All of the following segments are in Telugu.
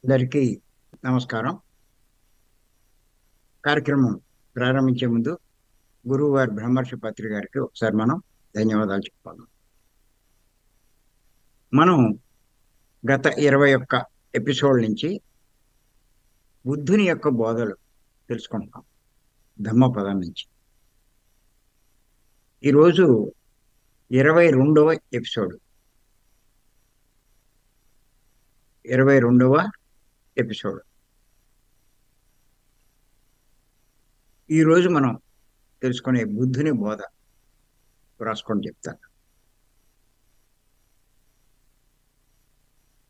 అందరికీ నమస్కారం. కార్యక్రమం ప్రారంభించే ముందు గురువు గారు బ్రహ్మర్షి పత్రి గారికి ఒకసారి మనం ధన్యవాదాలు చెప్పాలి. మనం గత 21 ఎపిసోడ్ నుంచి బుద్ధుని యొక్క బోధలు తెలుసుకుంటాం ధమ్మపదం నుంచి. ఈరోజు 22వ ఎపిసోడ్ 22వ ఎపిసోడ్ ఈరోజు మనం తెలుసుకునే బుద్ధుని బోధ రాసుకొని చెప్తాను.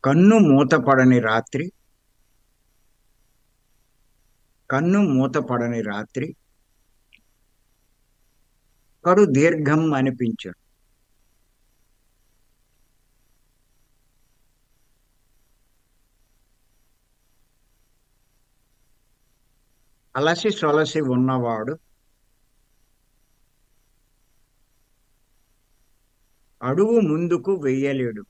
కన్ను మూతపడని రాత్రి కన్ను మూతపడని రాత్రి కడు దీర్ఘం అనిపించు. అలసి సొలసి ఉన్నవాడు అడుగు ముందుకు వెయ్యలేడు.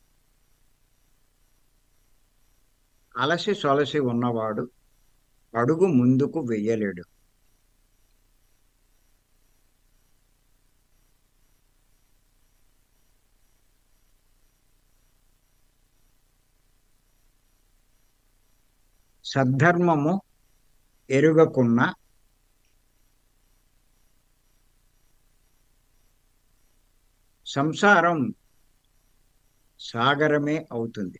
అలసి సొలసి ఉన్నవాడు అడుగు ముందుకు వెయ్యలేడు. సద్ధర్మము ఎరుగకున్న సంసారం సాగరమే అవుతుంది.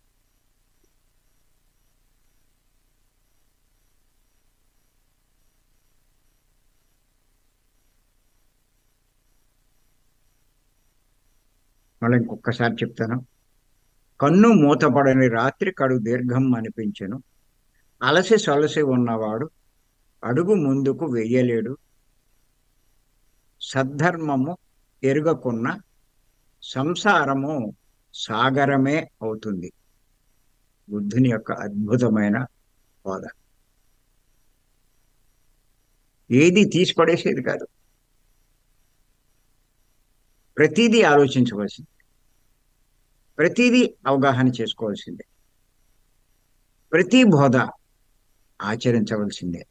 మళ్ళీ ఇంకొకసారి చెప్తాను. కన్ను మూతపడని రాత్రి కడు దీర్ఘం అనిపించెను. అలసి సొలసి ఉన్నవాడు అడుగు ముందుకు వెయ్యలేడు. సద్ధర్మము ఎరుగకున్న సంసారము సాగరమే అవుతుంది. బుద్ధుని యొక్క అద్భుతమైన బోధ. ఏది తీసి పడేసేది కాదు. ప్రతిదీ ఆలోచించవలసింది, ప్రతిదీ అవగాహన చేసుకోవాల్సిందే, ప్రతి బోధ ఆచరించవలసిందే.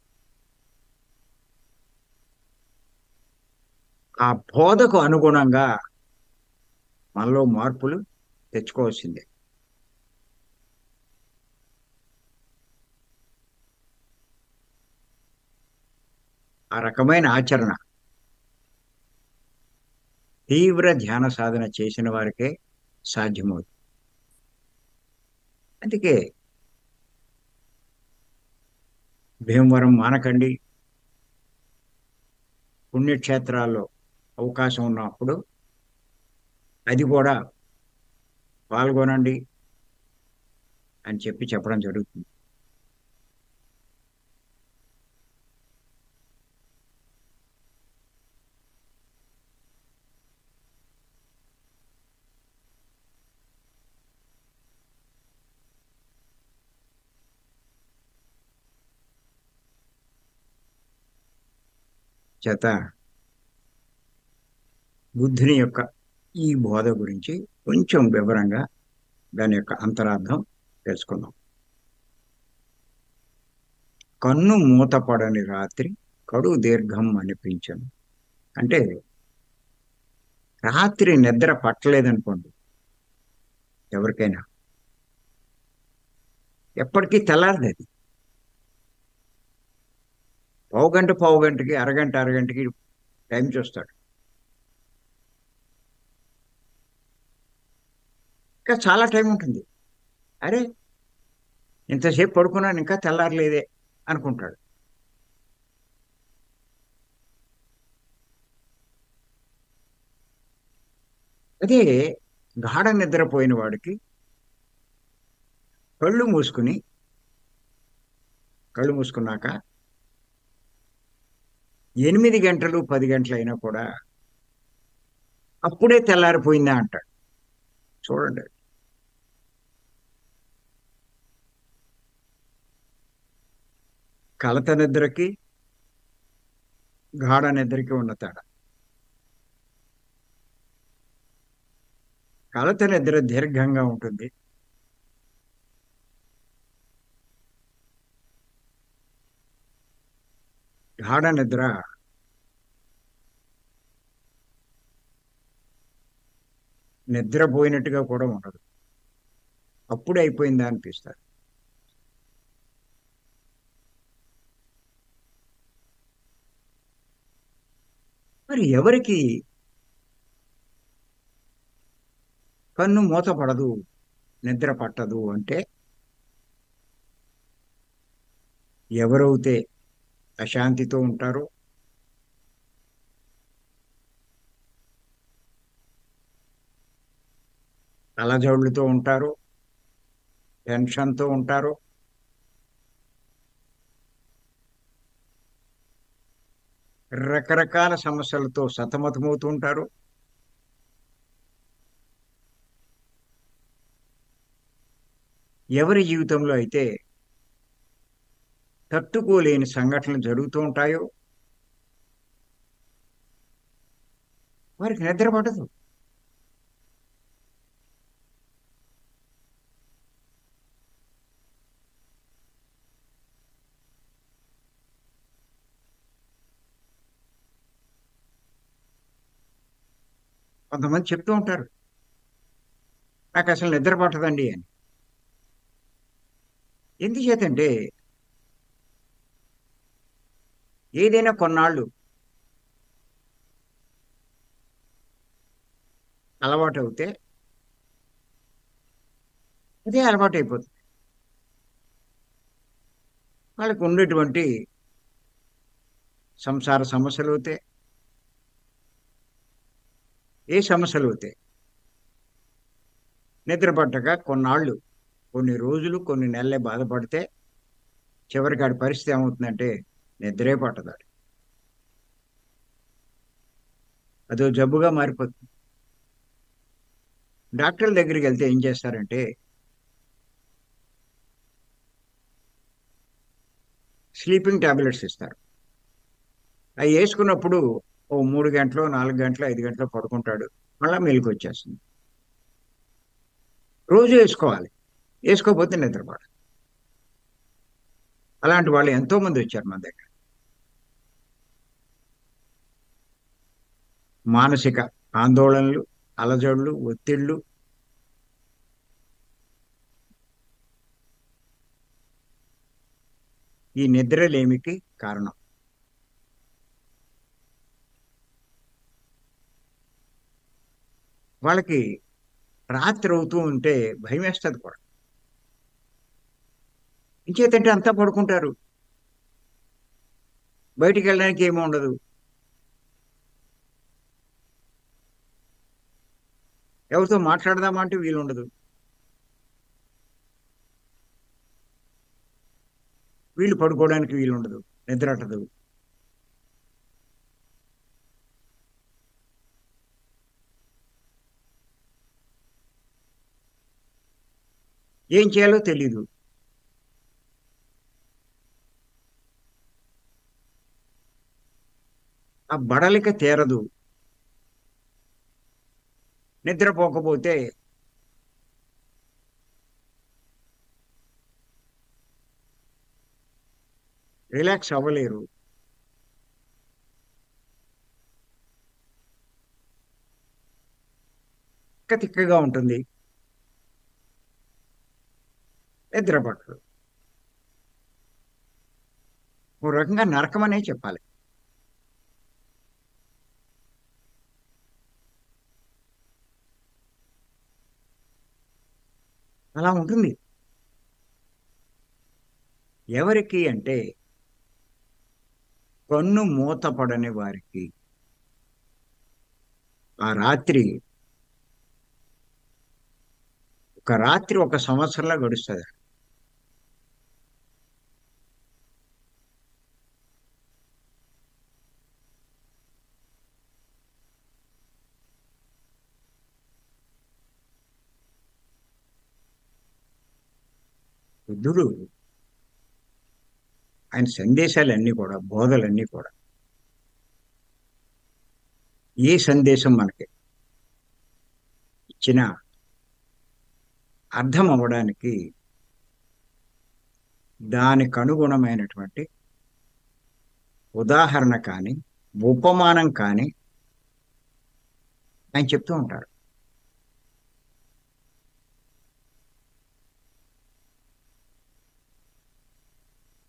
ఆ బోధకు అనుగుణంగా మనలో మార్పులు తెచ్చుకోవాల్సిందే. ఆ రకమైన ఆచరణ తీవ్ర ధ్యాన సాధన చేసిన వారికే సాధ్యమవుతుంది. అందుకే భీమవరం మానకండి పుణ్యక్షేత్రాల్లో అవకాశం ఉన్నప్పుడు అది కూడా పాల్గొనండి అని చెప్పడం జరుగుతుంది. చేత బుద్ధుని యొక్క ఈ బోధ గురించి కొంచెం వివరంగా దాని యొక్క అంతరార్థం తెలుసుకుందాం. కన్ను మూతపడని రాత్రి కడు దీర్ఘం అనిపించను. అంటే రాత్రి నిద్ర పట్టలేదనుకోండి, ఎవరికైనా ఎప్పటికీ తెల్లారదు. అది పావుగంటకి అరగంటకి టైం చూస్తాడు. ఇంకా చాలా టైం ఉంటుంది. అరే, ఇంతసేపు పడుకున్నాను ఇంకా తెల్లారలేదే అనుకుంటాడు. అదే గాఢ నిద్రపోయిన వాడికి కళ్ళు మూసుకుని కళ్ళు మూసుకున్నాక 8 గంటలు 10 గంటలు అయినా కూడా అప్పుడే తెల్లారిపోయిందా అంటాడు. చూడండి, కలత నిద్రకి గాఢ నిద్రకి ఉన్న తేడా. కలత నిద్ర దీర్ఘంగా ఉంటుంది. గాఢ నిద్ర నిద్రపోయినట్టుగా కూడా ఉండదు. అప్పుడే అయిపోయిందా అనిపిస్తారు. మరి ఎవరికి కన్ను మూతపడదు, నిద్ర పట్టదు అంటే, ఎవరైతే అశాంతితో ఉంటారో, అలజడులతో ఉంటారో, టెన్షన్తో ఉంటారో, రకరకాల సమస్యలతో సతమతమవుతూ ఉంటారు. ఎవరి జీవితంలో అయితే తట్టుకోలేని సంఘటనలు జరుగుతూ ఉంటాయో వారికి నిద్ర పడదు. కొంతమంది చెప్తూ ఉంటారు, నాకు అసలు నిద్ర పట్టదండి అని. ఎందుచేతంటే ఏదైనా కొన్నాళ్ళు అలవాటు అవుతే అదే అలవాటు అయిపోతుంది. వాళ్ళకి ఉండేటువంటి సంసార సమస్యలు అవుతాయి, ఏ సమస్యలు అవుతాయి, నిద్ర పట్టక కొన్నాళ్ళు, కొన్ని రోజులు, కొన్ని నెలలే బాధపడితే చివరికి ఆడి పరిస్థితి ఏమవుతుందంటే నిద్రే పట్టదు. అదో జబ్బుగా మారిపోతుంది. డాక్టర్ల దగ్గరికి వెళ్తే ఏం చేస్తారంటే స్లీపింగ్ టాబ్లెట్స్ ఇస్తారు. అవి వేసుకున్నప్పుడు ఓ 3 గంటలు, 4 గంటలు, 5 గంటలు పడుకుంటాడు. మళ్ళా మెలకు వచ్చేస్తుంది. రోజు వేసుకోవాలి, వేసుకోకపోతే నిద్రపోడు. అలాంటి వాళ్ళు ఎంతో మంది వచ్చారు మన దగ్గర. మానసిక ఆందోళనలు, అలజడులు, ఒత్తిళ్లు, ఈ నిద్రలేమికి కారణం. వాళ్ళకి రాత్రి అవుతూ ఉంటే భయం వేస్తుంది కూడా. ఇంకేతంటే అంతా పడుకుంటారు, బయటికి వెళ్ళడానికి ఏమీ ఉండదు. ఎవరితో మాట్లాడదామంటే వీలు ఉండదు. వీళ్ళు పడుకోవడానికి వీలు ఉండదు, నిద్ర అట్టదు. ఏం చేయాలో తెలీదు. ఆ బడలిక తీరదు. నిద్రపోకపోతే రిలాక్స్ అవ్వలేరు. తిక్క తిక్కగా ఉంటుంది, నిద్ర పట్టదు. ఓ రకంగా నరకమనే చెప్పాలి. అలా ఉంటుంది. ఎవరికి అంటే కన్ను మూతపడని వారికి ఆ రాత్రి, ఒక రాత్రి ఒక సంవత్సరంలా గడుస్తుంది. బుద్ధుడు ఆయన సందేశాలన్నీ కూడా, బోధలన్నీ కూడా, ఏ సందేశం మనకి ఇచ్చినా అర్థం అవ్వడానికి దానికి అనుగుణమైనటువంటి ఉదాహరణ కానీ ఉపమానం కానీ ఆయన చెప్తూ ఉంటారు.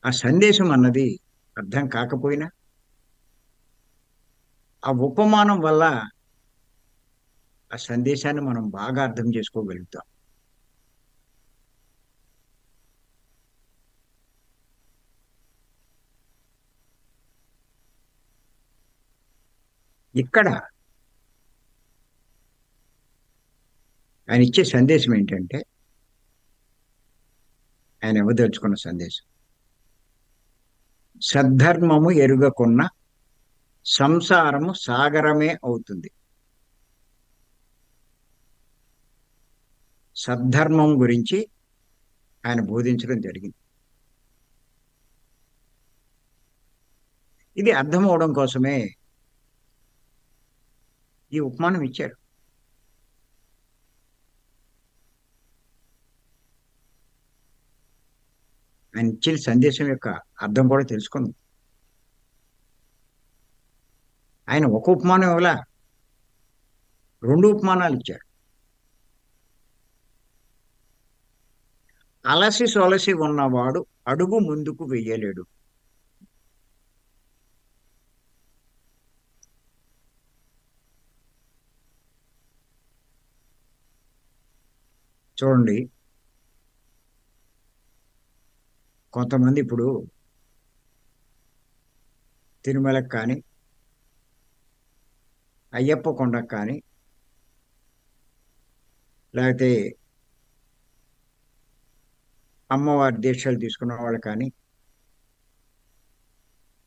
ఆ సందేశం అన్నది అర్థం కాకపోయినా ఆ ఉపమానం వల్ల ఆ సందేశాన్ని మనం బాగా అర్థం చేసుకోగలుగుతాం. ఇక్కడ ఆయన ఇచ్చే సందేశం ఏంటంటే, ఆయన ఇవ్వదలుచుకున్న సందేశం సద్ధర్మము ఎరుగకున్న సంసారము సాగరమే అవుతుంది. సద్ధర్మం గురించి ఆయన బోధించడం జరిగింది. ఇది అర్థం అవడం కోసమే ఈ ఉపమానం ఇచ్చారు. ఆయన ఇచ్చిన సందేశం యొక్క అర్థం కూడా తెలుసుకుంది. ఆయన ఒక ఉపమానం ఇవ్వలా, రెండు ఉపమానాలు ఇచ్చారు. అలసి సొలసి ఉన్నవాడు అడుగు ముందుకు వెయ్యలేడు. చూడండి, కొంతమంది ఇప్పుడు తిరుమలకు కానీ అయ్యప్ప కొండకు కానీ లేకపోతే అమ్మవారి దీక్షలు తీసుకున్న వాళ్ళు కానీ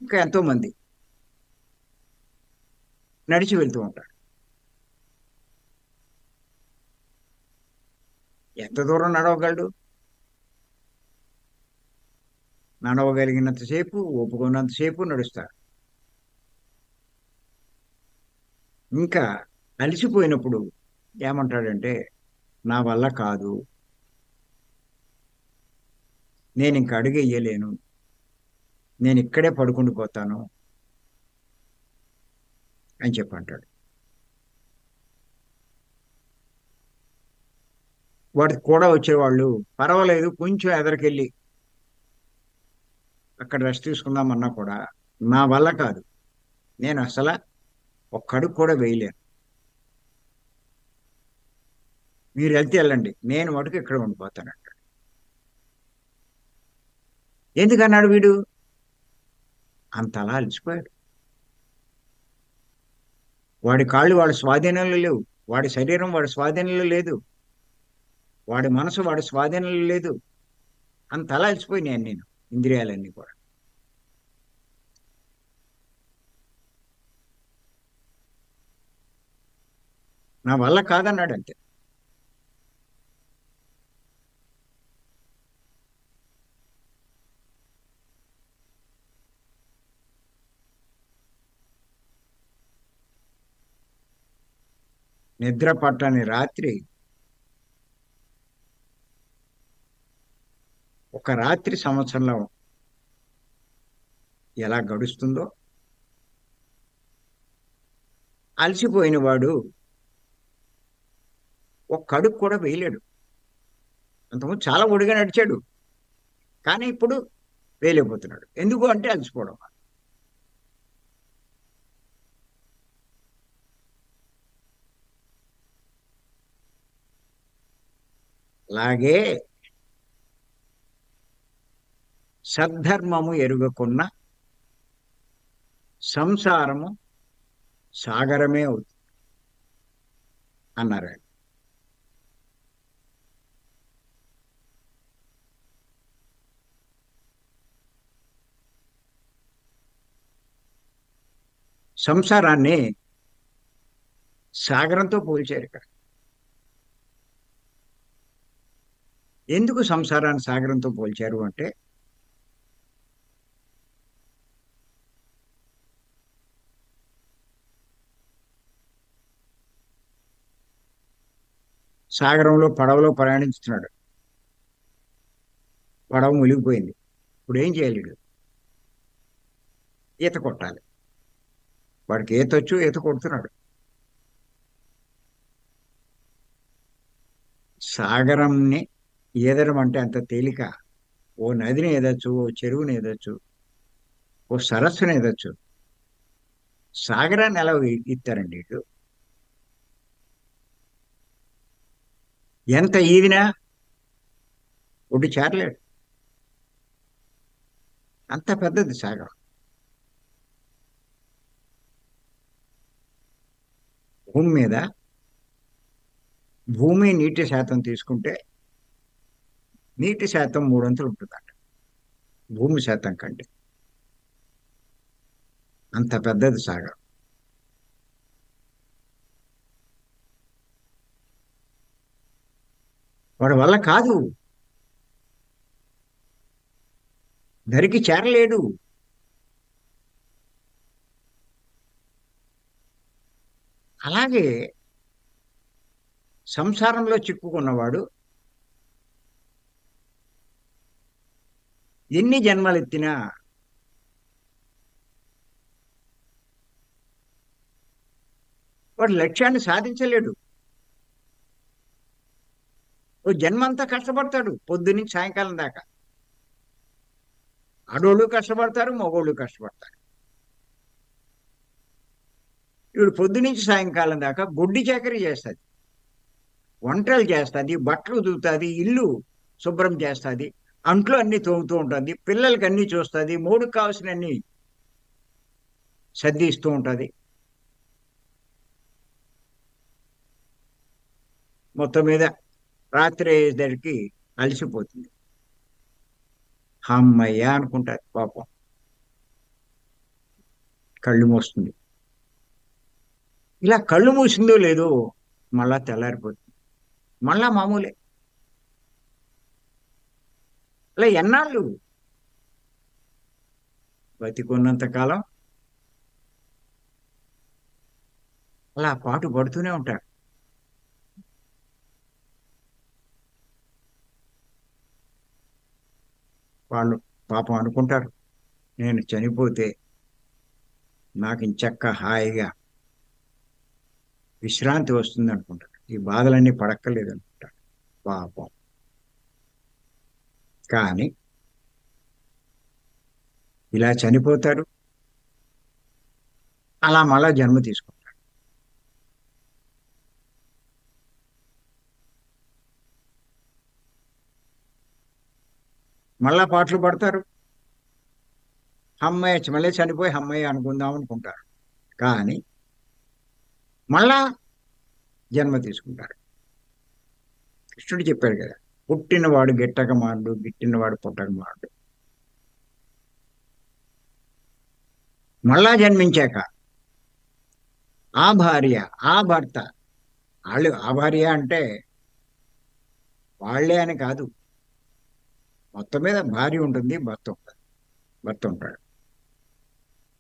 ఇంకా ఎంతో మంది నడిచి వెళ్తూ ఉంటారు. ఎంత దూరం నడవగలడు? నడవగలిగినంతసేపు, ఒప్పుకున్నంతసేపు నడుస్తారు. ఇంకా అలసిపోయినప్పుడు ఏమంటాడంటే, నా వల్ల కాదు, నేను ఇంక అడుగు వేయలేను, నేను ఇక్కడే పడుకుండిపోతాను అని చెప్పంటాడు. వాడికి కూడా వచ్చేవాళ్ళు పర్వాలేదు, కొంచెం ఎదరికెళ్ళి అక్కడ రెస్ట్ తీసుకుందామన్నా కూడా నా వల్ల కాదు, నేను అసలు ఒక్క అడుగు కూడా వేయలేను, మీరు వెళ్తే వెళ్ళండి, నేను మటుకు ఇక్కడ ఉండిపోతాను అంటాడు. ఎందుకన్నాడు వీడు? అంతలా అలసిపోయాడు. వాడి కాళ్ళు వాడి స్వాధీనంలో లేవు, వాడి శరీరం వాడి స్వాధీనంలో లేదు, వాడి మనసు వాడి స్వాధీనంలో లేదు. అంతలా అలసిపోయినాను నేను, ఇంద్రియాలన్నీ కూడా. నా వల్ల కాదన్నాడు అంతే. నిద్ర పట్టని రాత్రి, ఒక రాత్రి సంవత్సరంలో ఎలా గడుస్తుందో, అలసిపోయిన వాడు ఒక్క అడుగు కూడా వేయలేడు. అంతకుముందు చాలా ఒడిగా నడిచాడు, కానీ ఇప్పుడు వేయలేకపోతున్నాడు. ఎందుకు అంటే అలసిపోవడం. అలాగే సద్ధర్మము ఎరుగకున్న సంసారము సాగరమే అవుతుంది అన్నారు ఆయన. సంసారాన్ని సాగరంతో పోల్చారు ఇక్కడ. ఎందుకు సంసారాన్ని సాగరంతో పోల్చారు అంటే, సాగరంలో పడవలో ప్రయాణించుతున్నాడు, పడవ మునిగిపోయింది. ఇప్పుడు ఏం చేయాలి వీడు? ఈత కొట్టాలి. వాడికి ఈతొచ్చు, ఈత కొడుతున్నాడు. సాగరంని ఈదడం అంటే అంత తేలిక. ఓ నదిని ఈదొచ్చు, ఓ చెరువుని ఈదొచ్చు, ఓ సరస్సుని ఈదొచ్చు. సాగరాన్ని ఎలా ఇస్తారండి ఇటు? ఎంత ఈదినా ఒడ్డు చేరలేడు. అంత పెద్దది సాగరం. భూమి మీద భూమి నీటి శాతం తీసుకుంటే నీటి శాతం మూడొంతులు ఉంటుందంట భూమి శాతం కంటే. అంత పెద్దది సాగరం. వాడి వల్ల కాదు, దరికి చేరలేడు. అలాగే సంసారంలో చిక్కుకున్నవాడు ఎన్ని జన్మలెత్తినా వాడు లక్ష్యాన్ని సాధించలేడు. ఓ జన్మంతా కష్టపడతాడు పొద్దున్నుంచి సాయంకాలం దాకా. ఆడోళ్ళు కష్టపడతారు, మగోళ్ళు కష్టపడతారు. ఇప్పుడు పొద్దునుంచి సాయంకాలం దాకా గొడ్డి చాకరీ చేస్తుంది. వంటలు చేస్తుంది, బట్టలు ఉతుకుతుంది, ఇల్లు శుభ్రం చేస్తుంది, అంట్లో అన్ని తోముతూ ఉంటుంది, పిల్లలకి అన్ని చూస్తుంది, మూడుకు కావాల్సిన అన్ని సర్దిస్తూ ఉంటుంది. మొత్తం మీద రాత్రి అయ్యేసరికి అలసిపోతుంది. అమ్మయ్య అనుకుంటారు పాపం. కళ్ళు మూస్తుంది. ఇలా కళ్ళు మూసిందో లేదో మళ్ళా తెల్లారిపోతుంది. మళ్ళా మామూలే. అలా ఎన్నాళ్ళు బతికున్నంత కాలం అలా పాటు పడుతూనే ఉంటారు. వాళ్ళు పాపం అనుకుంటారు, నేను చనిపోతే నాకు ఇంచక్క హాయిగా విశ్రాంతి వస్తుంది అనుకుంటారు, ఈ బాధలన్నీ పడక్కర్లేదు అనుకుంటారు పాపం. కానీ ఇలా చనిపోతారు, అలా మళ్ళా జన్మ తీసుకుంటారు. మళ్ళా పాటలు పడతారు. అమ్మాయి మళ్ళీ చనిపోయి అమ్మాయి అనుకుందాం అనుకుంటారు. కానీ మళ్ళా జన్మ తీసుకుంటారు. కృష్ణుడు చెప్పాడు కదా, పుట్టినవాడు గిట్టక మాడు, గిట్టినవాడు పుట్టక మాడు. మళ్ళా జన్మించాక ఆ భార్య, ఆ భర్త, వాళ్ళు ఆ భార్య అంటే వాళ్ళే అని కాదు. మొత్తం మీద భార్య ఉంటుంది, భర్త ఉంటుంది, భర్త ఉంటాడు,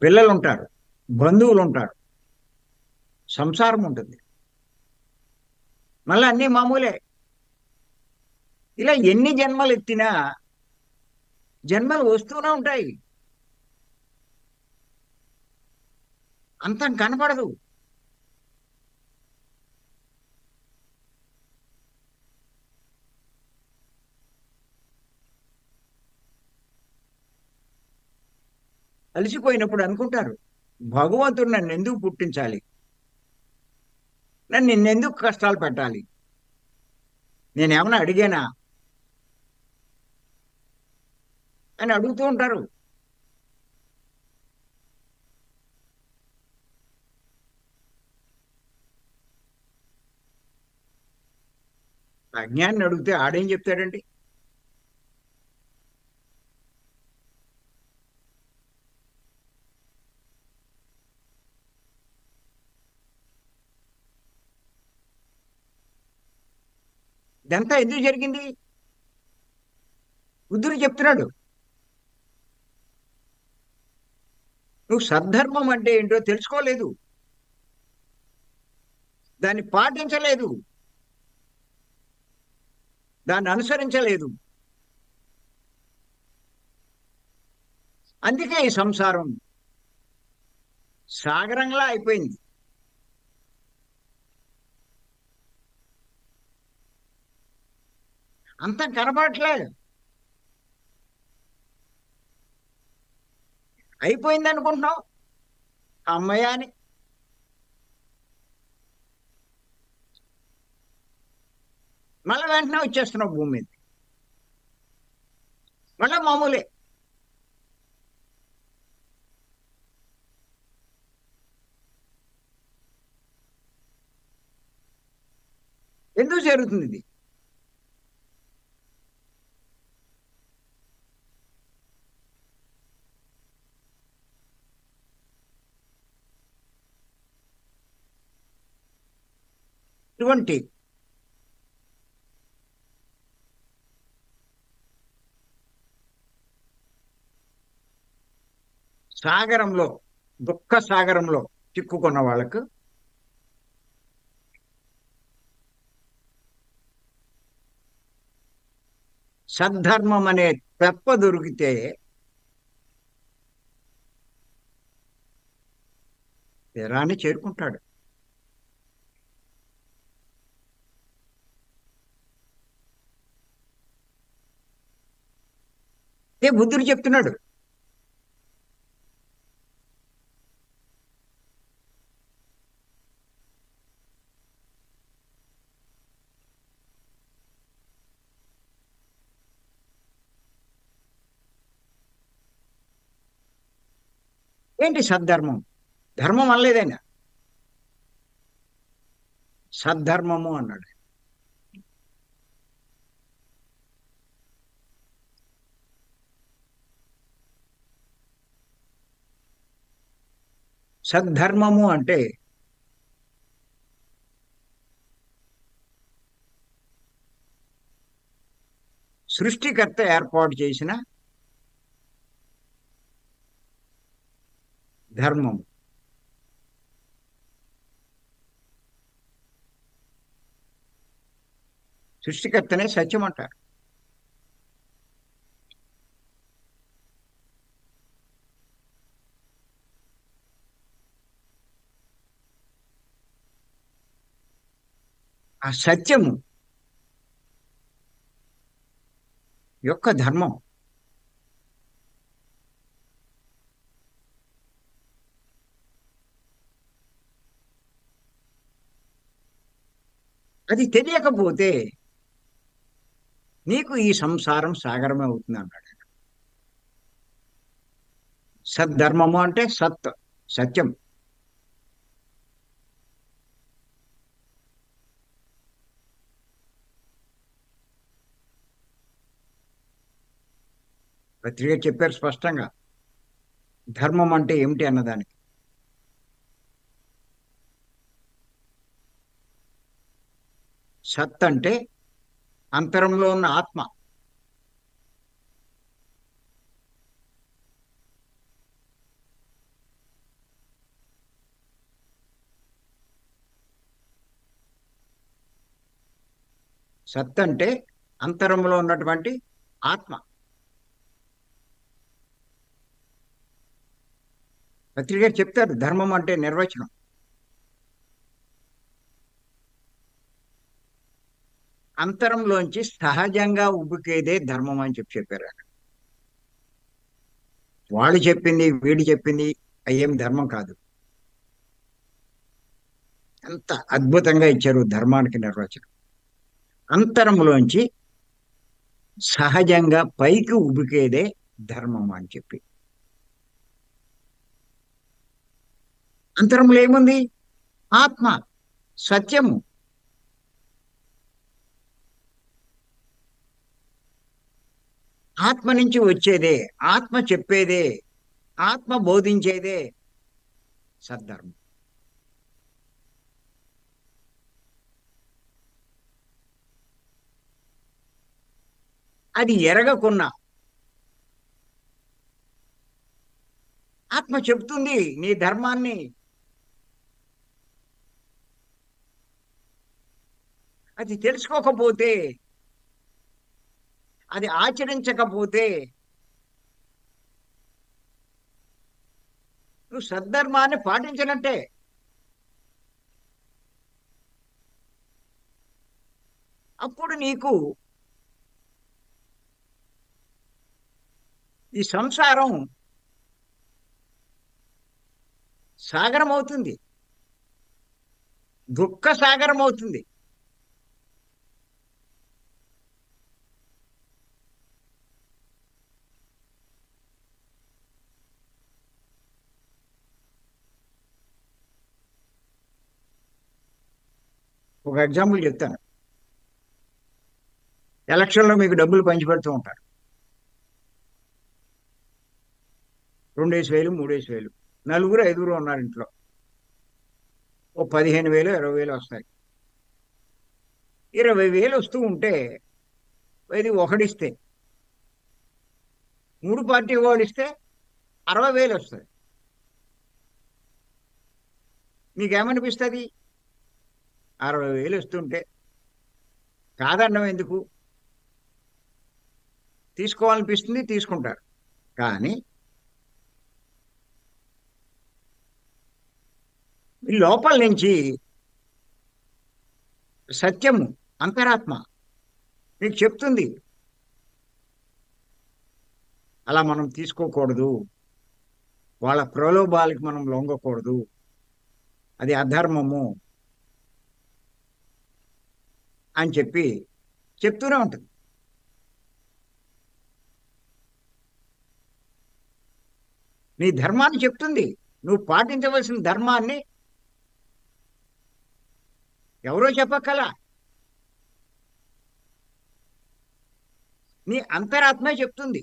పిల్లలు ఉంటారు, బంధువులు ఉంటారు, సంసారం ఉంటుంది. మళ్ళీ అన్నీ మామూలే. ఇలా ఎన్ని జన్మలు ఎత్తినా జన్మలు వస్తూనే ఉంటాయి. అంతం కనపడదు. అలసిపోయినప్పుడు అనుకుంటారు, భగవంతుడు నన్ను ఎందుకు పుట్టించాలి, నన్ను నిన్నెందుకు కష్టాలు పెట్టాలి, నేనేమన్నా అడిగానా అని అడుగుతూ ఉంటారు. అజ్ఞాన్ని అడిగితే ఆడేం చెప్తాడండి? ఇదంతా ఎందుకు జరిగింది? బుద్ధుడు చెప్తున్నాడు, నువ్వు సద్ధర్మం అంటే ఏంటో తెలుసుకోలేదు, దాన్ని పాటించలేదు, దాన్ని అనుసరించలేదు. అందుకే ఈ సంసారం సాగరంలా అయిపోయింది. అంతా కనబడట్లేదు. అయిపోయింది అనుకుంటున్నావు అమ్మయ్య అని. మళ్ళీ వెంటనే వచ్చేస్తున్నావు భూమి మీద. మళ్ళీ మామూలే. ఎందుకు జరుగుతుంది ఇది? ఇటువంటి సాగరంలో, దుఃఖ సాగరంలో చిక్కుకున్న వాళ్ళకు సద్ధర్మం అనే తెప్ప దొరికితే తీరాన్ని చేరుకుంటాడు. ఏ బుద్ధుడు చెప్తున్నాడు. ఏంటి సద్ధర్మం? ధర్మం అనలేదైనా, సద్ధర్మము అన్నాడు. సద్ధర్మము అంటే సృష్టికర్త ఏర్పాటు చేసిన ధర్మము. సృష్టికర్తనే సత్యం అంటారు. ఆ సత్యము యొక్క ధర్మం. అది తెలియకపోతే నీకు ఈ సంసారం సాగరమే అవుతుంది అన్నాడు. సద్ధర్మము అంటే సత్, సత్యం. పత్రిక చెప్పారు స్పష్టంగా ధర్మం అంటే ఏమిటి అన్నదానికి. సత్ అంటే అంతరంలో ఉన్న ఆత్మ. సత్ అంటే అంతరంలో ఉన్నటువంటి ఆత్మ. పత్రిక చెప్తారు ధర్మం అంటే నిర్వచనం. అంతరంలోంచి సహజంగా ఉబ్బుకేదే ధర్మం అని చెప్పారు. వాళ్ళు చెప్పింది వీడు చెప్పింది అయ్యేం ధర్మం కాదు. ఎంత అద్భుతంగా ఇచ్చారు ధర్మానికి నిర్వచనం. అంతరంలోంచి సహజంగా పైకి ఉబికేదే ధర్మం అని చెప్పి. అంతరంలో ఏముంది? ఆత్మ, సత్యము. ఆత్మ నుంచి వచ్చేదే, ఆత్మ చెప్పేదే, ఆత్మ బోధించేదే సద్ధర్మం. అది ఎరగకున్నా ఆత్మ చెప్తుంది నీ ధర్మాన్ని. అది తెలుసుకోకపోతే, అది ఆచరించకపోతే నువ్వు సద్ధర్మాన్ని పాటించినట్టే. అప్పుడు నీకు ఈ సంసారం సాగరం అవుతుంది, దుఃఖ సాగరం అవుతుంది. ఒక ఎగ్జాంపుల్ చెప్తాను. ఎలక్షన్లో మీకు డబ్బులు పంచిపెడుతూ ఉంటారు, 2,000 3,000. నలుగురు 5 ఉన్నారు ఇంట్లో, ఓ 15,000 20,000 వస్తాయి. 20,000 వస్తూ ఉంటే ఇది ఒకడిస్తే, 3 పార్టీ వాళ్ళు ఇస్తే 60,000 వస్తుంది. మీకేమనిపిస్తుంది? 60,000 వస్తుంటే కాదన్నం ఎందుకు? తీసుకోవాలనిపిస్తుంది, తీసుకుంటారు. కానీ ఈ లోపల నుంచి సత్యము, అంతరాత్మ మీకు చెప్తుంది అలా మనం తీసుకోకూడదు, వాళ్ళ ప్రలోభాలకి మనం లొంగకూడదు, అది అధర్మము అని చెప్పి చెప్తూనే ఉంటుంది. నీ ధర్మాన్ని చెప్తుంది, నువ్వు పాటించవలసిన ధర్మాన్ని ఎవరో చెప్పక్కలా, నీ అంతరాత్మే చెప్తుంది.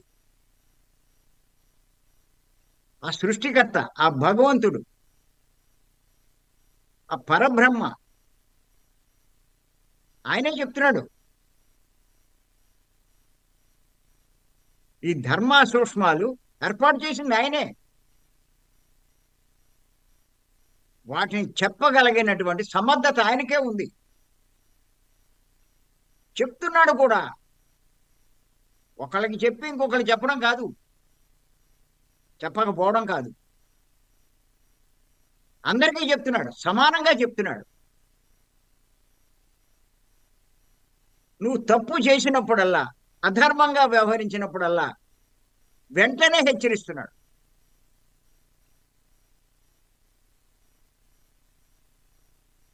ఆ సృష్టికర్త, ఆ భగవంతుడు, ఆ పరబ్రహ్మ ఆయనే చెప్తున్నాడు. ఈ ధర్మ సూక్ష్మాలు ఏర్పాటు చేసింది ఆయనే. వాటిని చెప్పగలిగినటువంటి సమర్థత ఆయనకే ఉంది. చెప్తున్నాడు కూడా. ఒకళ్ళకి చెప్పి ఇంకొకరికి చెప్పడం కాదు, చెప్పకపోవడం కాదు, అందరికీ చెప్తున్నాడు, సమానంగా చెప్తున్నాడు. నువ్వు తప్పు చేసినప్పుడల్లా, అధర్మంగా వ్యవహరించినప్పుడల్లా వెంటనే హెచ్చరిస్తున్నాడు.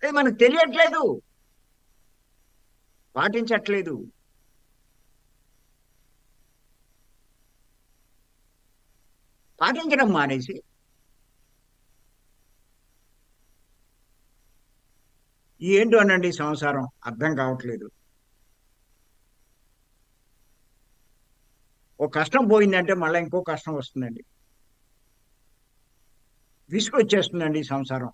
అది మనకు తెలియట్లేదు, పాటించట్లేదు. పాటించడం మానేసి ఏంటో అనండి సంసారం అర్థం కావట్లేదు. ఓ కష్టం పోయిందంటే మళ్ళీ ఇంకో కష్టం వస్తుందండి. విసుగొచ్చేస్తుందండి సంసారం.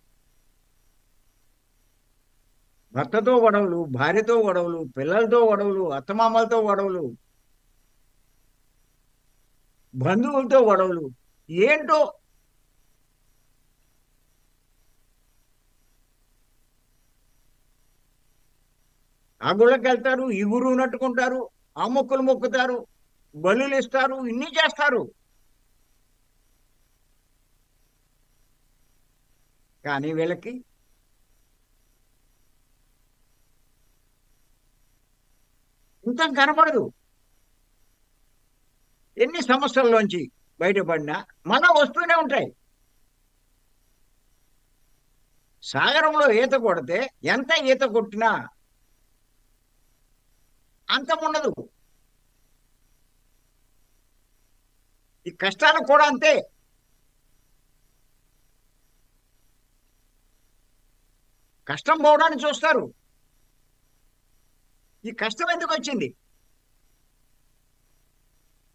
భర్తతో గొడవలు, భార్యతో గొడవలు, పిల్లలతో గొడవలు, అత్తమామలతో గొడవలు, బంధువులతో గొడవలు, ఏంటో. ఆ గుళ్ళకి వెళ్తారు, ఈ గురువు నట్టుకుంటారు, ఆ మొక్కులు మొక్కుతారు, బలులు ఇస్తారు, ఇన్ని చేస్తారు. కానీ వీళ్ళకి ఇంత కనపడదు. ఎన్ని సమస్యల్లోంచి బయటపడినా మళ్ళా వస్తూనే ఉంటాయి. సాగరంలో ఈత కొడితే ఎంత ఈత కొట్టినా అంతం ఉండదు. ఈ కష్టాలు కూడా అంతే. కష్టం పోవడానికి చూస్తారు. ఈ కష్టం ఎందుకు వచ్చింది?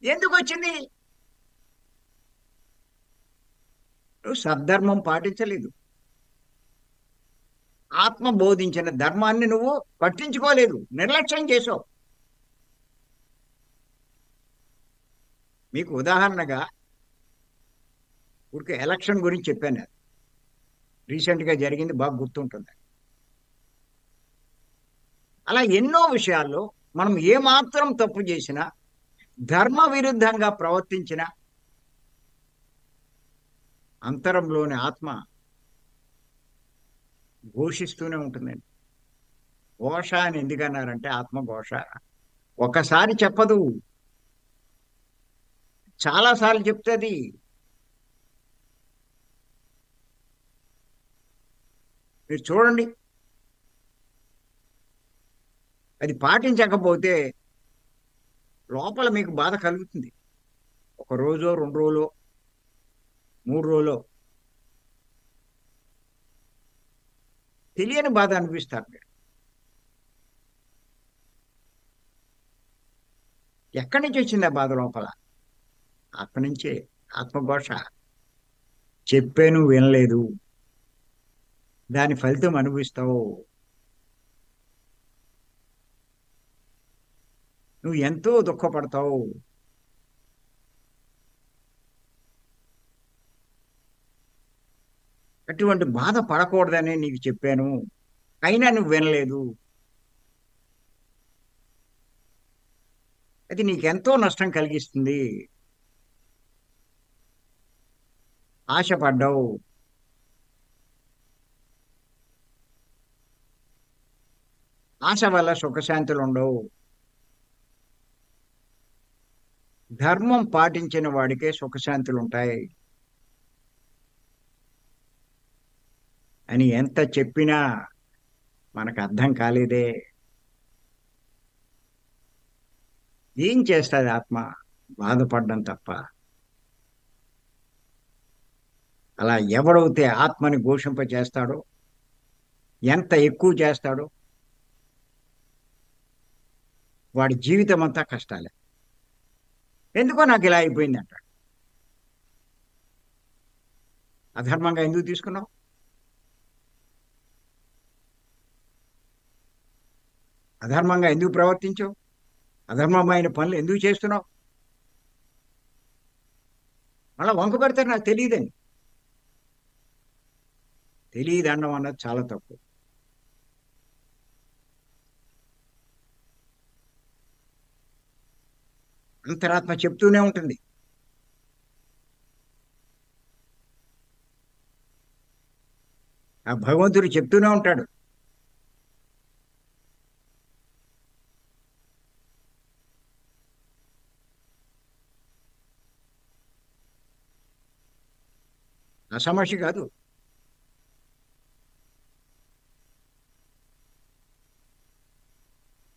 ఎందుకు వచ్చింది? నువ్వు సద్ధర్మం పాటించలేదు, ఆత్మ బోధించిన ధర్మాన్ని నువ్వు పట్టించుకోలేదు, నిర్లక్ష్యం చేసావు. మీకు ఉదాహరణగా ఊరికే ఎలక్షన్ గురించి చెప్పాను, రీసెంట్గా జరిగింది, బాగా గుర్తుంటుంది. అలా ఎన్నో విషయాల్లో మనం ఏమాత్రం తప్పు చేసినా, ధర్మ విరుద్ధంగా ప్రవర్తించినా అంతరంలోని ఆత్మ ఘోషిస్తూనే ఉంటుందండి. ఘోష అని ఎందుకన్నారంటే ఆత్మఘోష ఒకసారి చెప్పదు, చాలా సార్లు చెప్తుంది. మీరు చూడండి, అది పాటించకపోతే లోపల మీకు బాధ కలుగుతుంది. ఒక రోజో 2 రోజులో 3 రోజులో తెలియని బాధ అనిపిస్తారు మీరు. ఎక్కడి నుంచి వచ్చింది ఆ బాధ లోపల? ఆత్మ నుంచే. ఆత్మఘోష. చెప్పాను వినలేదు, దాని ఫలితం అనుభవిస్తావు. నువ్వు ఎంతో దుఃఖపడతావు. అటువంటి బాధ పడకూడదనే నీకు చెప్పాను, అయినా నువ్వు వినలేదు. అది నీకెంతో నష్టం కలిగిస్తుంది. ఆశపడ్డావు. ఆశ వల్ల సుఖశాంతులు ఉండవు. ధర్మం పాటించిన వాడికే సుఖశాంతులు ఉంటాయి అని ఎంత చెప్పినా మనకు అర్థం కాలేదే. ఏం చేస్తుంది ఆత్మ? బాధపడడం తప్ప. అలా ఎవడైతే ఆత్మని ఘోషింప చేస్తాడో, ఎంత ఎక్కువ చేస్తాడో, వాడి జీవితం అంతా కష్టాలే. ఎందుకో నాకు ఇలా అయిపోయింది అంటాడు. అధర్మంగా ఎందుకు తీసుకున్నావు? అధర్మంగా ఎందుకు ప్రవర్తించావు? అధర్మమైన పనులు ఎందుకు చేస్తున్నావు? మళ్ళా వంక పెడతారు, నాకు తెలియదని. తెలియదు అనడం అన్నది చాలా తప్పు. అంతరాత్మ చెప్తూనే ఉంటుంది. ఆ భగవంతుడు చెప్తూనే ఉంటాడు. ఆ సమస్య కాదు.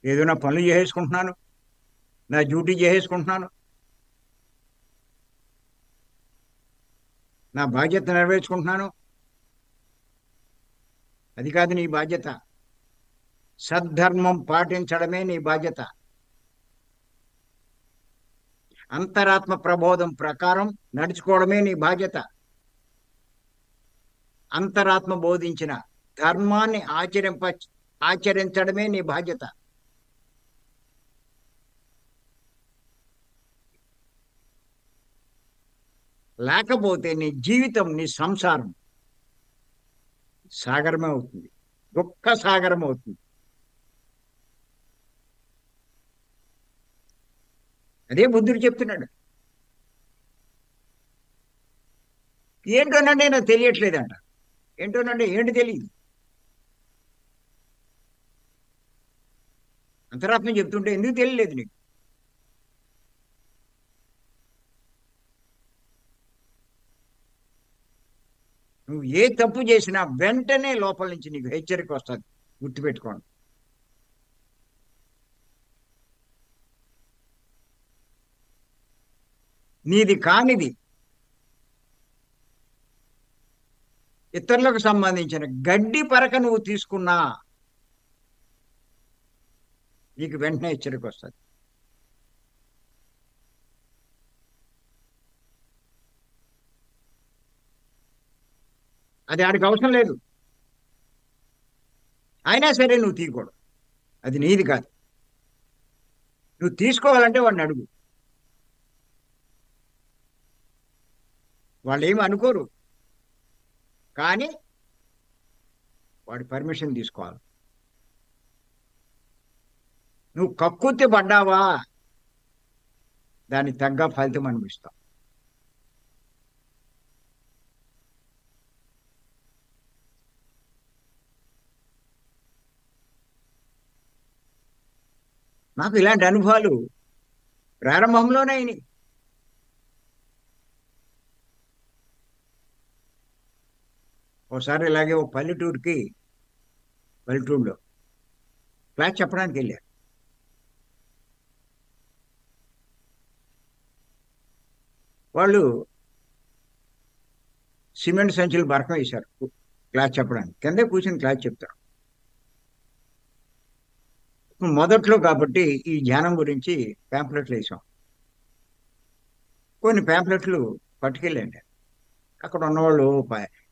ఏదో నా పనులు చేసేసుకుంటున్నాను, నా డ్యూటీ చేసేసుకుంటున్నాను, నా బాధ్యత నెరవేర్చుకుంటున్నాను. అది కాదు నీ బాధ్యత. సద్ధర్మం పాటించడమే నీ బాధ్యత. అంతరాత్మ ప్రబోధం ప్రకారం నడుచుకోవడమే నీ బాధ్యత. అంతరాత్మ బోధించిన ధర్మాన్ని ఆచరించడమే నీ బాధ్యత. లేకపోతే నీ జీవితం, నీ సంసారం సాగరమే అవుతుంది, దుఃఖ సాగరం అవుతుంది. అదే బుద్ధుడు చెప్తున్నాడు. ఏంటోనండి నాకు తెలియట్లేదంట. ఏంటోనండి ఏంటి తెలియదు. అంతరాత్మ చెప్తుంటే ఎందుకు తెలియలేదు నీకు? నువ్వు ఏ తప్పు చేసినా వెంటనే లోపల నుంచి నీకు హెచ్చరిక వస్తుంది. గుర్తుపెట్టుకోండి. నీది కానిది, ఇతరులకు సంబంధించిన గడ్డి పరక నువ్వు తీసుకున్నా నీకు వెంటనే హెచ్చరిక వస్తుంది. అది ఆడికి అవసరం లేదు, అయినా సరే నువ్వు తీయకూడదు. అది నీది కాదు. నువ్వు తీసుకోవాలంటే వాడిని అడుగు. వాళ్ళు ఏమి అనుకోరు, కానీ వాడి పర్మిషన్ తీసుకోవాలి. నువ్వు కక్కుర్తి పడ్డావా, దానికి తగ్గ ఫలితం అనిపిస్తావు. నాకు ఇలాంటి అనుభవాలు ప్రారంభంలోనే అయినాయి. ఒకసారి ఇలాగే ఒక పల్లెటూరులో క్లాస్ చెప్పడానికి వెళ్ళారు. వాళ్ళు సిమెంట్ సంచులు బరకం వేశారు క్లాస్ చెప్పడానికి. కిందే కూర్చొని క్లాస్ చెప్తారు. మొదట్లో కాబట్టి ఈ ధ్యానం గురించి ప్యాంప్లెట్లు వేసాం. కొన్ని ప్యాంప్లెట్లు పట్టుకెళ్ళండి. అక్కడ ఉన్నవాళ్ళు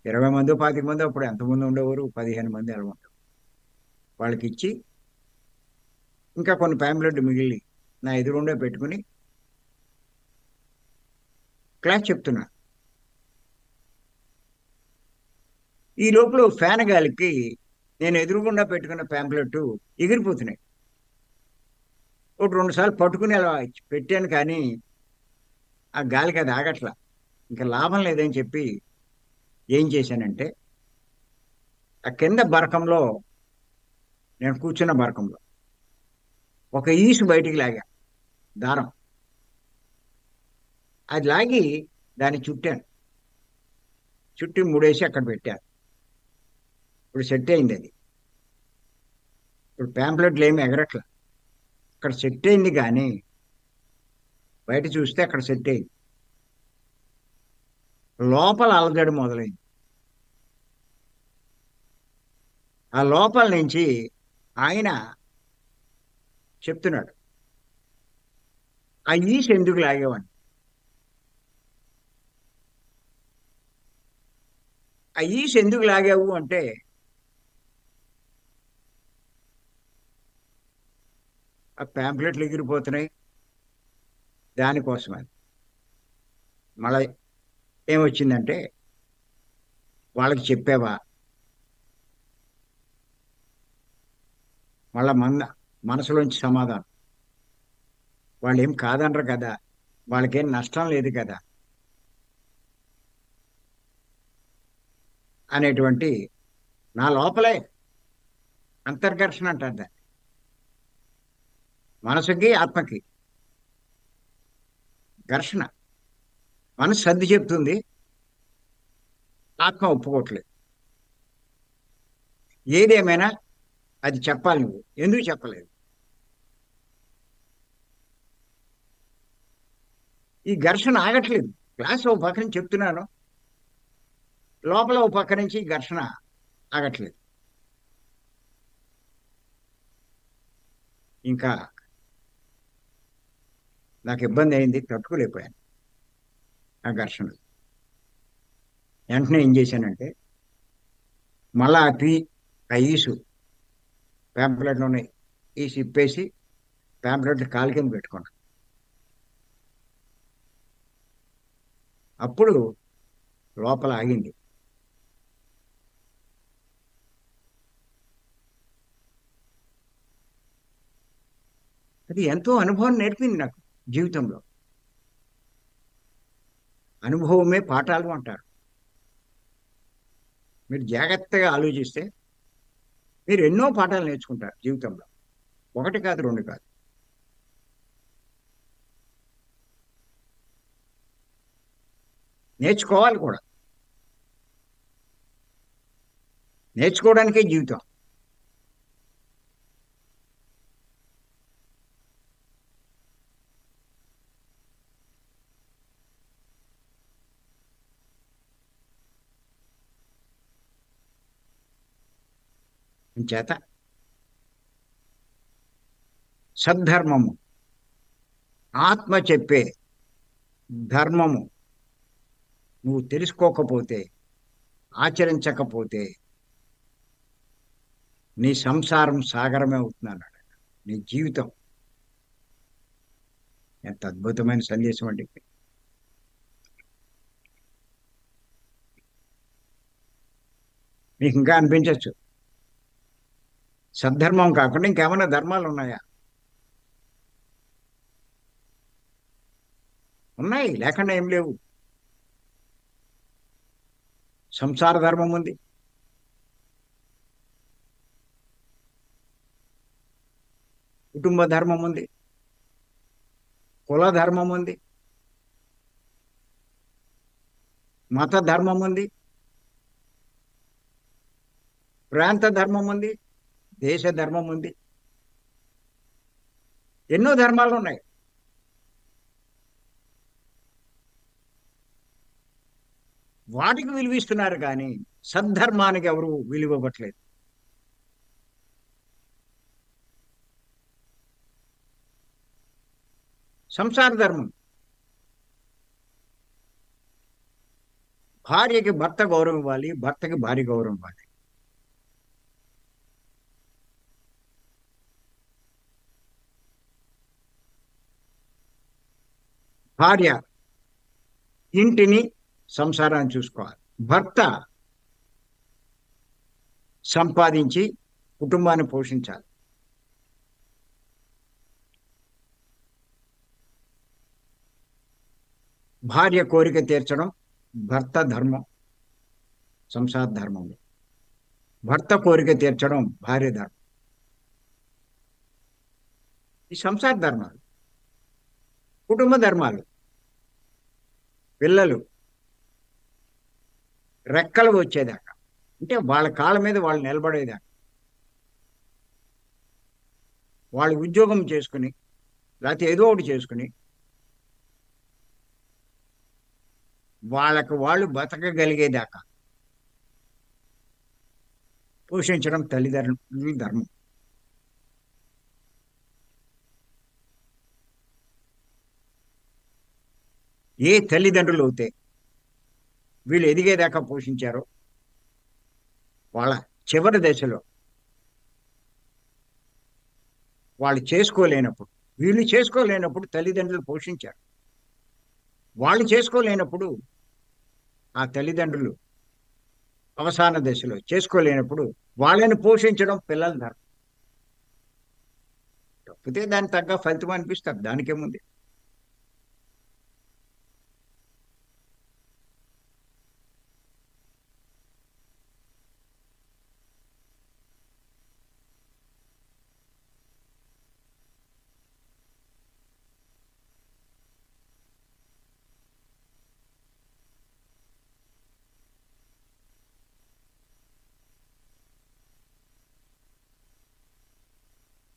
20 మంది 25 మంది, అప్పుడు ఎంతమంది ఉండేవారు, 15 మంది అలా ఉంటారు. వాళ్ళకి ఇచ్చి ఇంకా కొన్ని ప్యాంప్లెట్లు మిగిలి నా ఎదురుగుండా పెట్టుకుని క్లాస్ చెప్తున్నా. ఈ లోపల ఫ్యాన్ గాలికి నేను ఎదురుగుండా పెట్టుకున్న ప్యాంప్లెట్ ఎగిరిపోతున్నాయి. ఒకటి 2 సార్లు పట్టుకుని అలా పెట్టాను, కానీ ఆ గాలికి అది ఆగట్లా. ఇంకా లాభం లేదని చెప్పి ఏం చేశానంటే, ఆ కింద బరకంలో, నేను కూర్చున్న బరకంలో ఒక ఈసు బయటికి లాగా దారం, అది లాగి దాన్ని చుట్టాను. చుట్టి ముడేసి అక్కడ పెట్టాను. ఇప్పుడు సెట్ అయింది అది. ఇప్పుడు ప్యాంప్లెట్లు ఏమి ఎగరట్లా. అక్కడ సెట్ అయింది, కానీ బయట చూస్తే అక్కడ సెట్ అయింది. లోపల అలజడి మొదలైంది. ఆ లోపల నుంచి ఆయన చెప్తున్నాడు, ఆ ఈస్ ఎందుకు లాగేవాడిని, ఆ ఈస్ ఎందుకు లాగావు అంటే, ఆ ప్యాంప్లెట్లు ఎగిరిపోతున్నాయి దానికోసం అని. మళ్ళీ ఏమొచ్చిందంటే, వాళ్ళకి చెప్పావా, మళ్ళా మనసులోంచి సమాధానం, వాళ్ళు ఏం కాదనరు కదా, వాళ్ళకేం నష్టం లేదు కదా అనేటువంటి నా లోపలే అంతర్ఘర్షణ అంటారు దాన్ని. మనసుకి ఆత్మకి ఘర్షణ. మనసు సర్ది చెప్తుంది, ఆత్మ ఒప్పుకోవట్లేదు. ఏదేమైనా అది చెప్పాలి, నువ్వు ఎందుకు చెప్పలేదు. ఈ ఘర్షణ ఆగట్లేదు. క్లాస్ ఓ పక్క నుంచి చెప్తున్నాను, లోపల ఓ పక్క నుంచి ఈ ఘర్షణ ఆగట్లేదు. ఇంకా నాకు ఇబ్బంది అయింది, తట్టుకోలేకపోయాను ఆ ఘర్షణ. వెంటనే ఏం చేశానంటే, మళ్ళా ఆ ఈసు ప్యాంప్లెట్లోనే ఈసు ఇప్పేసి ప్యాంప్లెట్ కాలు కింద పెట్టుకున్నాను. అప్పుడు లోపల ఆగింది. అది ఎంతో అనుభవం నేర్పింది నాకు జీవితంలో. అనుభవమే పాఠాలు అంటారు. మీరు జాగ్రత్తగా ఆలోచిస్తే మీరు ఎన్నో పాఠాలు నేర్చుకుంటారు జీవితంలో. ఒకటి కాదు, రెండు కాదు. నేర్చుకోవాలి కూడా. నేర్చుకోవడానికే జీవితం. చేత సద్ధర్మము, ఆత్మ చెప్పే ధర్మము నువ్వు తెలుసుకోకపోతే, ఆచరించకపోతే నీ సంసారం సాగరమే అవుతున్నాడు. నీ జీవితం ఎంత అద్భుతమైన సందేశం అండి. మీకు ఇంకా అనిపించవచ్చు, సద్ధర్మం కాకుండా ఇంకేమైనా ధర్మాలు ఉన్నాయా? ఉన్నాయి, లేకుండా ఏం లేవు. సంసార ధర్మం ఉంది, కుటుంబ ధర్మం ఉంది, కుల ధర్మం ఉంది, మత ధర్మం ఉంది, ప్రాంత ధర్మం ఉంది, దేశ ధర్మం ఉంది. ఎన్నో ధర్మాలు ఉన్నాయి. వాటికి విలువిస్తున్నారు కానీ సద్ధర్మానికి ఎవరు విలువ ఇవ్వట్లేదు. సంసార ధర్మం, భార్యకి భర్త గౌరవం ఇవ్వాలి, భర్తకి భార్య గౌరవం ఇవ్వాలి. భార్య ఇంటిని సంసారాన్ని చూసుకోవాలి, భర్త సంపాదించి కుటుంబాన్ని పోషించాలి. భార్య కోరిక తీర్చడం భర్త ధర్మం, సంసార ధర్మం. భర్త కోరిక తీర్చడం భార్య ధర్మం. ఈ సంసార ధర్మాలు. కుటుంబ ధర్మాలు, పిల్లలు రెక్కలు వచ్చేదాకా, అంటే వాళ్ళ కాళ్ళ మీద వాళ్ళు నిలబడేదాకా, వాళ్ళు ఉద్యోగం చేసుకుని లేకపోతే ఏదో ఒకటి చేసుకుని వాళ్ళకు వాళ్ళు బతకగలిగేదాకా పోషించడం తల్లిదండ్రుల ధర్మం. ఏ తల్లిదండ్రులు అయితే వీళ్ళు ఎదిగేదాకా పోషించారో వాళ్ళ చివరి దశలో వాళ్ళు చేసుకోలేనప్పుడు, వీళ్ళు చేసుకోలేనప్పుడు తల్లిదండ్రులు పోషించారు. వాళ్ళు చేసుకోలేనప్పుడు ఆ తల్లిదండ్రులు అవసాన దశలో చేసుకోలేనప్పుడు వాళ్ళని పోషించడం పిల్లల ధర్మం. తప్పితే దానికి తగ్గ ఫలితం అనిపిస్తారు, దానికేముంది.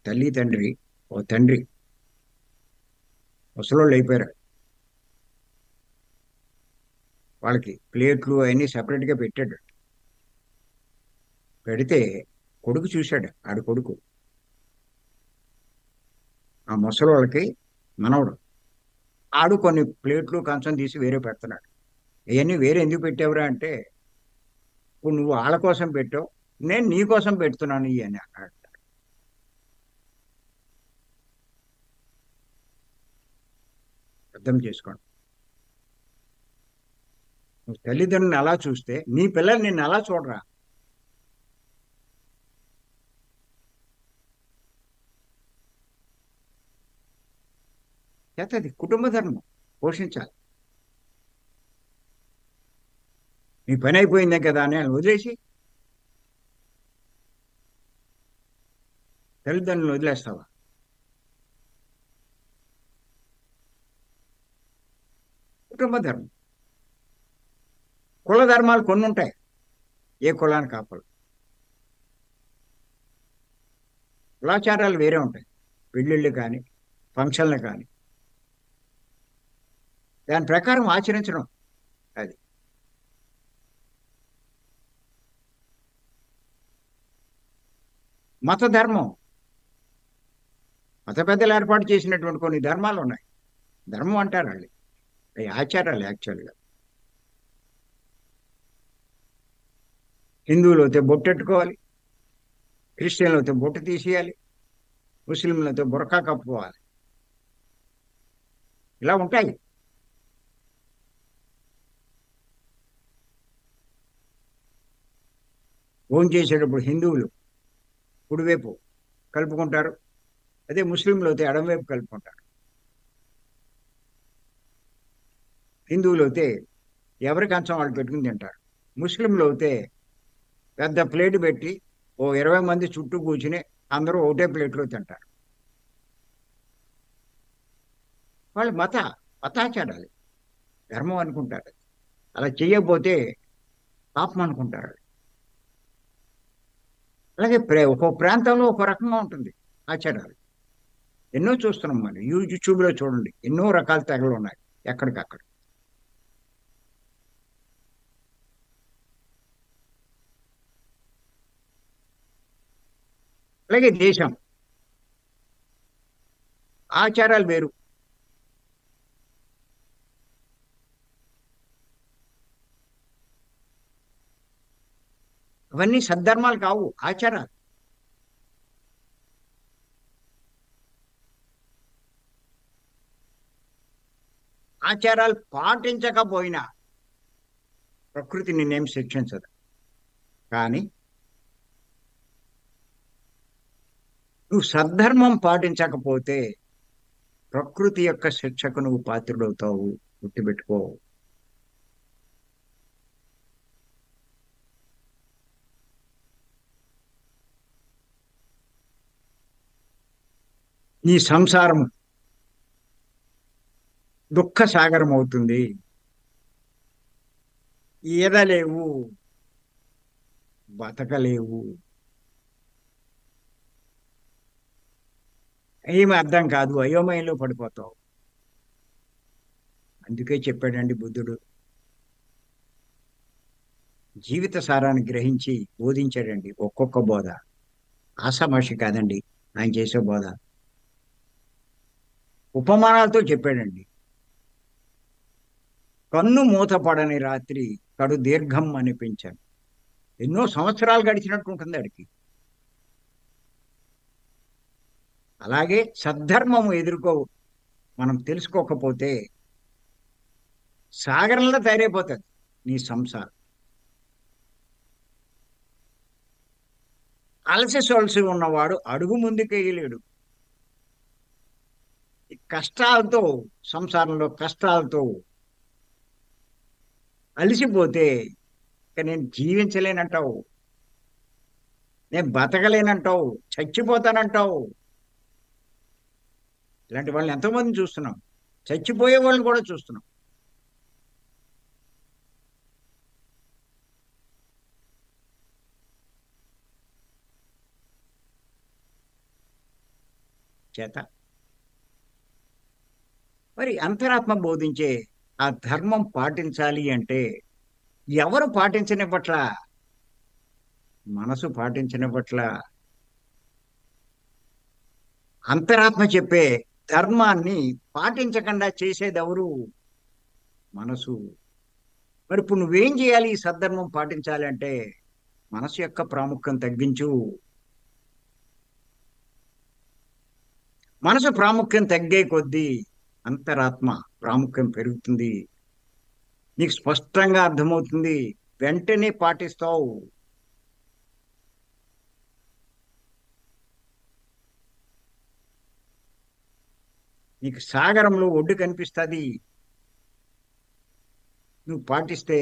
తల్లి తండ్రి, ఓ తండ్రి ముసలోళ్ళు అయిపోయారు, వాళ్ళకి ప్లేట్లు అవన్నీ సపరేట్గా పెట్టాడు. పెడితే కొడుకు చూశాడు, ఆడు కొడుకు ఆ ముసలోళ్ళకి మనవడు, ఆడు కొన్ని ప్లేట్లు కంచం తీసి వేరే పెడుతున్నాడు. ఇవన్నీ వేరే ఎందుకు పెట్టావురా అంటే, ఇప్పుడు నువ్వు వాళ్ళ కోసం పెట్టావు, నేను నీ కోసం పెడుతున్నాను ఇవన్నీ అన్నాడు. అర్థం చేసుకోండి. నువ్వు తల్లిదండ్రులను అలా చూస్తే నీ పిల్లలు నిన్ను అలా చూడరా. చేతది కుటుంబ ధర్మం పోషించాలి. నీ పని అయిపోయిందే కదా అని ఆయన వదిలేసి తల్లిదండ్రులను వదిలేస్తావా? కుటుంబ ధర్మం. కుల ధర్మాలు కొన్ని ఉంటాయి, ఏ కులానికి కాపాడు. కులాచారాలు వేరే ఉంటాయి, పెళ్ళిళ్ళు కానీ ఫంక్షన్లు కానీ దాని ప్రకారం ఆచరించడం అది. మత ధర్మం, మత పెద్దలు ఏర్పాటు చేసినటువంటి కొన్ని ధర్మాలు ఉన్నాయి. ధర్మం అంటారు వాళ్ళు, అవి ఆచారాలు యాక్చువల్గా. హిందువులు అయితే బొట్టెట్టుకోవాలి, క్రిస్టియన్లు అయితే బొట్టు తీసేయాలి, ముస్లింలు అయితే బురకా కప్పుకోవాలి. ఇలా ఉంటాయి. భోజనం చేసేటప్పుడు హిందువులు కుడివైపు కలుపుకుంటారు, అదే ముస్లింలు అయితే ఎడమవైపు కలుపుకుంటారు. హిందువులు అయితే ఎవరి కంచం వాళ్ళు పెట్టుకుని తింటారు. ముస్లింలు అయితే పెద్ద ప్లేట్ పెట్టి ఓ 20 మంది చుట్టూ కూర్చుని అందరూ ఒకటే ప్లేట్లో తింటారు. వాళ్ళు మతాచారాలు ధర్మం అనుకుంటారు. అలా చేయకపోతే పాపం అనుకుంటారు. అలాగే ఒక్కో ప్రాంతంలో ఒక రకంగా ఉంటుంది ఆచారాలు. ఎన్నో చూస్తున్నాం మనం. యూట్యూబ్లో చూడండి, ఎన్నో రకాల తెగలు ఉన్నాయి ఎక్కడికక్కడ. అలాగే దేశం ఆచారాలు వేరు. అవన్నీ సద్ధర్మాలు కావు, ఆచారాలు. ఆచారాలు పాటించకపోయినా ప్రకృతి నిన్నేం శిక్షించదు. కానీ నువ్వు సద్ధర్మం పాటించకపోతే ప్రకృతి యొక్క శిక్షకు నువ్వు పాత్రుడవుతావు. గుర్తుపెట్టుకో. నీ సంసారం దుఃఖ సాగరం అవుతుంది. ఈదలేవు, బతకలేవు. ఏమి అర్థం కాదు, అయోమయంలో పడిపోతావు. అందుకే చెప్పాడండి బుద్ధుడు, జీవిత సారాన్ని గ్రహించి బోధించాడండి. ఒక్కొక్క బోధ ఆషామాషి కాదండి ఆయన చేసే బోధ. ఉపమానాలతో చెప్పాడండి. కన్ను మూతపడని రాత్రి కడు దీర్ఘం అనిపించాను. ఎన్నో సంవత్సరాలు గడిచినట్టు ఉంటుంది ఆడికి. అలాగే సద్ధర్మము మనం తెలుసుకోకపోతే సాగరంలో తయారైపోతుంది నీ సంసారం. అలసి సొలసి ఉన్నవాడు అడుగు ముందుకేయలేడు. ఈ కష్టాలతో, సంసారంలో కష్టాలతో అలసిపోతే ఇక నేను జీవించలేనంటావు, నేను బతకలేనంటావు, చచ్చిపోతానంటావు. ఇలాంటి వాళ్ళని ఎంతోమందిని చూస్తున్నాం. చచ్చిపోయే వాళ్ళని కూడా చూస్తున్నాం. చేత మరి అంతరాత్మ బోధించే ఆ ధర్మం పాటించాలి అంటే ఎవరు పాటించని పట్ల, మనసు పాటించని పట్ల, అంతరాత్మ చెప్పే ధర్మాన్ని పాటించకుండా చేసేది ఎవరు? మనసు. మరి ఇప్పుడు నువ్వేం చేయాలి ఈ సద్ధర్మం పాటించాలి అంటే? మనసు యొక్క ప్రాముఖ్యం తగ్గించు. మనసు ప్రాముఖ్యం తగ్గే కొద్దీ అంతరాత్మ ప్రాముఖ్యం పెరుగుతుంది. నీకు స్పష్టంగా అర్థమవుతుంది, వెంటనే పాటిస్తావు. నీకు సాగరంలో ఒడ్డు కనిపిస్తుంది నువ్వు పాటిస్తే.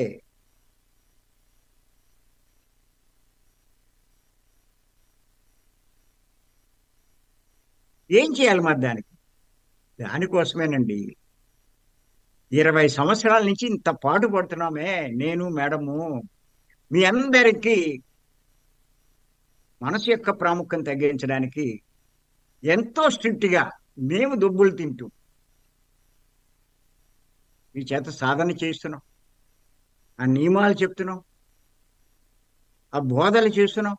ఏం చేయాలి మరి దానికోసమేనండి 20 సంవత్సరాల నుంచి ఇంత పాటు పడుతున్నామే నేను మేడము. మీ అందరికీ మనసు యొక్క ప్రాముఖ్యం తగ్గించడానికి ఎంతో స్ట్రిక్ట్గా మేము దుబ్బులు తింటూ మీ చేత సాధన చేస్తున్నాం, ఆ నియమాలు చెప్తున్నాం, ఆ బోధలు చేస్తున్నాం.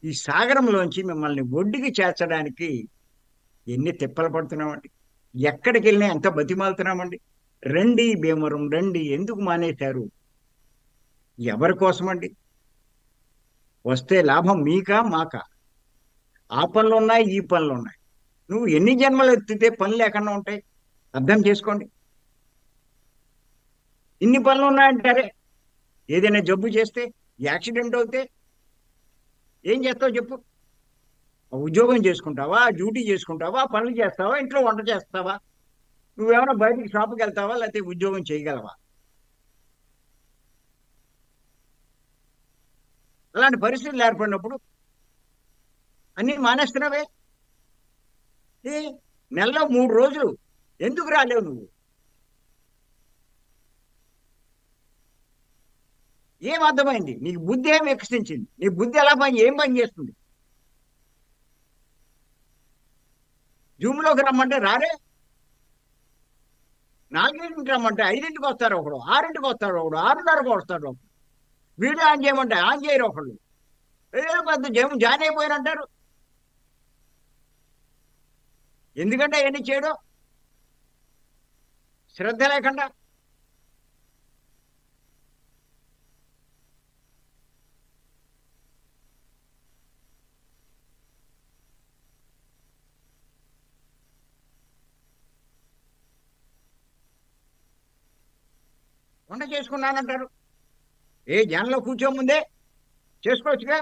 ఈ సాగరంలోంచి మిమ్మల్ని ఒడ్డుకి చేర్చడానికి ఎన్ని తిప్పలు పడుతున్నామండి. ఎక్కడికి వెళ్ళినా ఎంత బతిమాలుతున్నామండి. రండి భీమవరం రండి. ఎందుకు మానేశారు? ఎవరి కోసమండి? వస్తే లాభం మీకా మాకా? ఆ పనులు ఉన్నాయి, ఈ పనులు ఉన్నాయి. నువ్వు ఎన్ని జన్మలు ఎత్తితే పనులు లేకుండా ఉంటాయి? అర్థం చేసుకోండి. ఇన్ని పనులు ఉన్నాయంటారే, ఏదైనా జబ్బు చేస్తే, యాక్సిడెంట్ అవుతే ఏం చేస్తావు చెప్పు? ఉద్యోగం చేసుకుంటావా, డ్యూటీ చేసుకుంటావా, పనులు చేస్తావా, ఇంట్లో వంట చేస్తావా? నువ్వేమైనా బయటికి షాప్కి వెళ్తావా, లేకపోతే ఉద్యోగం చేయగలవా? అలాంటి పరిస్థితులు ఏర్పడినప్పుడు అన్నీ మానేస్తున్నావే. ఏ నెలలో 3 రోజులు ఎందుకు రాలేవు నువ్వు? ఏం అర్థమైంది నీకు? బుద్ధి ఏం వికసించింది? నీ బుద్ధి ఎలా ఏం పని చేస్తుంది? జూమ్లోకి రమ్మంటే రారే. 4ంటికి రమ్మంటే 5ంటికి వస్తారు ఒకడు, 6ంటికి వస్తాడు ఒకడు, 6:30కు వస్తాడు ఒకడు. వీడియో ఆన్ చేయమంటే ఆన్ చేయరు ఒకళ్ళు. ఏదో పెద్ద జాయిన్ అయిపోయారంటారు. ఎందుకంటే అవన్నీ చేయడం శ్రద్ధ లేకుండా. వంట చేసుకున్నానంటారు. ఏ జనంలో కూర్చోముందే చేసుకోవచ్చుగా.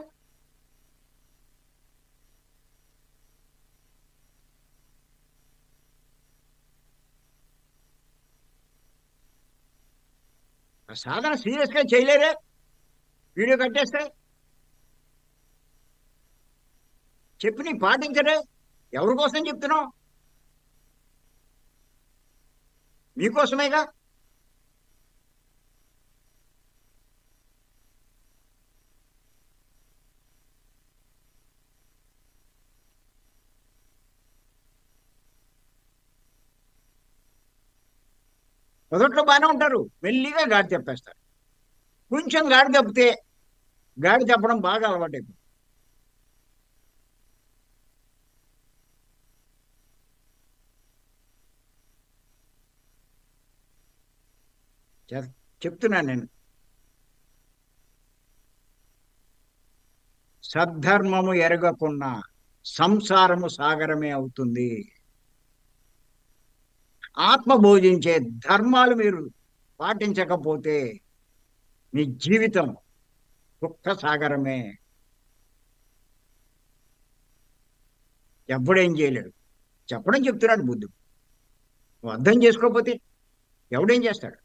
ఆ సాధన సీరియస్గా చేయలేరే. వీడియో కట్టేస్తే చెప్పి నీ పాటించరే. ఎవరి కోసం చెప్తున్నావు? మీకోసమేగా. మొదట్లో బాగానే ఉంటారు, మెల్లిగా గాడి తెప్పేస్తారు. కొంచెం గాడి తప్పితే, గాడి తప్పడం బాగా అలవాటైపోయింది. చెప్తున్నాను నేను. సద్ధర్మము ఎరగకున్నా సంసారము సాగరమే అవుతుంది. ఆత్మ బోధించే ధర్మాలు మీరు పాటించకపోతే మీ జీవితం దుఃఖ సాగరమే. ఎవడేం చేయలేడు. చెప్పడం చెప్తున్నాడు బుద్ధుడు. నువ్వు అర్థం చేసుకోకపోతే ఎవడేం చేస్తాడు?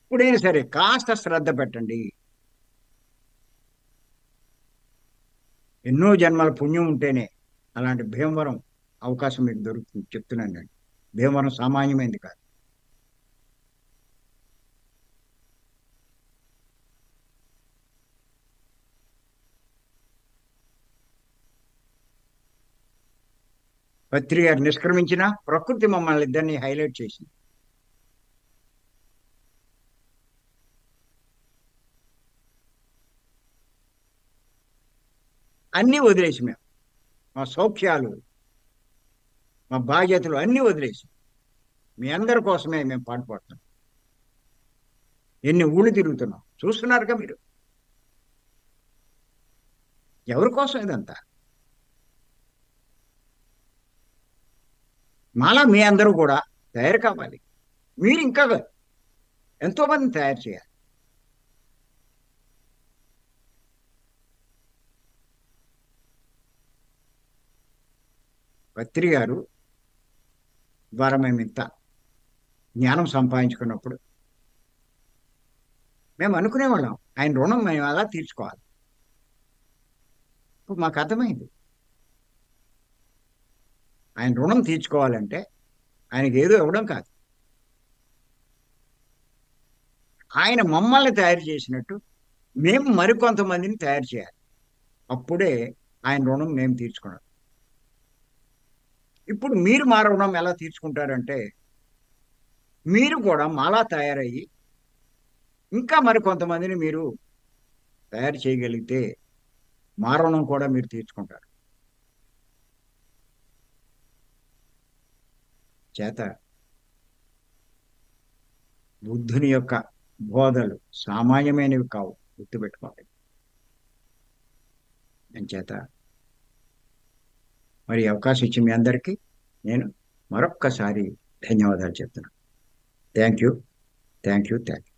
ఇప్పుడైనా సరే కాస్త శ్రద్ధ పెట్టండి. ఎన్నో జన్మల పుణ్యం ఉంటేనే అలాంటి భీమవరం అవకాశం మీకు దొరుకుతుంది. చెప్తున్నాను నేను. భీమవరం సామాన్యమైంది కాదు. పత్రి గారు నిష్క్రమించిన ప్రకృతి మమ్మల్ని ఇద్దరిని హైలైట్ చేసింది. అన్నీ వదిలేసి మేము మా సౌఖ్యాలు, మా బాధ్యతలు అన్నీ వదిలేసి మీ అందరి కోసమే మేము పాటుపడుతున్నాం. ఎన్ని ఊళ్ళు తిరుగుతున్నాం చూస్తున్నారుగా మీరు. ఎవరి కోసం ఇదంతా? మాలా మీ అందరూ కూడా తయారు కావాలి. మీరు ఇంకా ఎంతో మందిని తయారు చేయాలి. పత్రి గారు ద్వారా మేము ఇంత జ్ఞానం సంపాదించుకున్నప్పుడు మేము అనుకునేవాళ్ళం ఆయన రుణం మేము అలా తీర్చుకోవాలి. ఇప్పుడు మాకు అర్థమైంది. ఆయన రుణం తీర్చుకోవాలంటే ఆయనకి ఏదో ఇవ్వడం కాదు, ఆయన మమ్మల్ని తయారు చేసినట్టు మేము మరికొంతమందిని తయారు చేయాలి. అప్పుడే ఆయన రుణం మేము తీర్చుకున్నాం. ఇప్పుడు మీరు మా రుణం ఎలా తీర్చుకుంటారంటే మీరు కూడా మాలా తయారయ్యి ఇంకా మరికొంతమందిని మీరు తయారు చేయగలిగితే మా రుణం కూడా మీరు తీర్చుకుంటారు. చేత బుద్ధుని యొక్క బోధలు సామాన్యమైనవి కావు, గుర్తుపెట్టుకోవాలి. అని చేత మరి అవకాశం ఇచ్చి మీ అందరికీ నేను మరొక్కసారి ధన్యవాదాలు చెప్తున్నాను. Thank you, thank you, thank you.